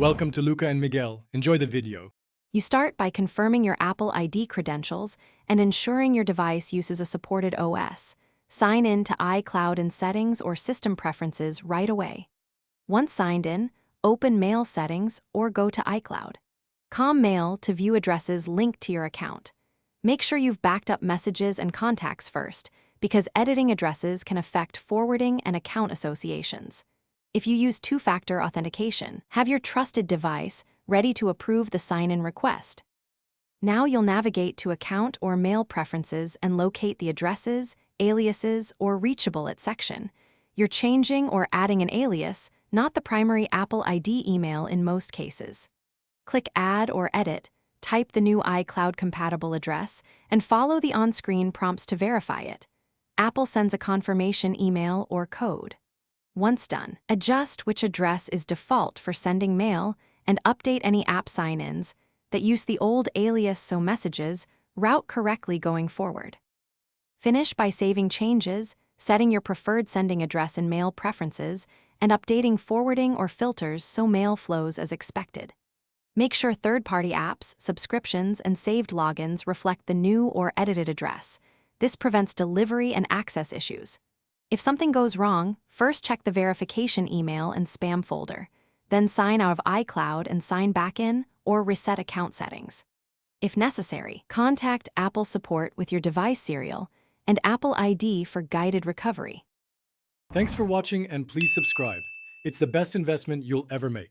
Welcome to Luca and Miguel. Enjoy the video. You start by confirming your Apple ID credentials and ensuring your device uses a supported OS. Sign in to iCloud in Settings or System Preferences right away. Once signed in, open Mail Settings or go to iCloud. Com Mail to view addresses linked to your account. Make sure you've backed up messages and contacts first, because editing addresses can affect forwarding and account associations. If you use two-factor authentication, have your trusted device ready to approve the sign-in request. Now you'll navigate to Account or Mail Preferences and locate the Addresses, Aliases, or Reachable At section. You're changing or adding an alias, not the primary Apple ID email in most cases. Click Add or Edit, type the new iCloud-compatible address, and follow the on-screen prompts to verify it. Apple sends a confirmation email or code. Once done, adjust which address is default for sending mail and update any app sign-ins that use the old alias so messages route correctly going forward. Finish by saving changes, setting your preferred sending address in Mail Preferences, and updating forwarding or filters so mail flows as expected. Make sure third-party apps, subscriptions, and saved logins reflect the new or edited address. This prevents delivery and access issues. If something goes wrong, first check the verification email and spam folder. Then sign out of iCloud and sign back in or reset account settings. If necessary, contact Apple support with your device serial and Apple ID for guided recovery. Thanks for watching and please subscribe. It's the best investment you'll ever make.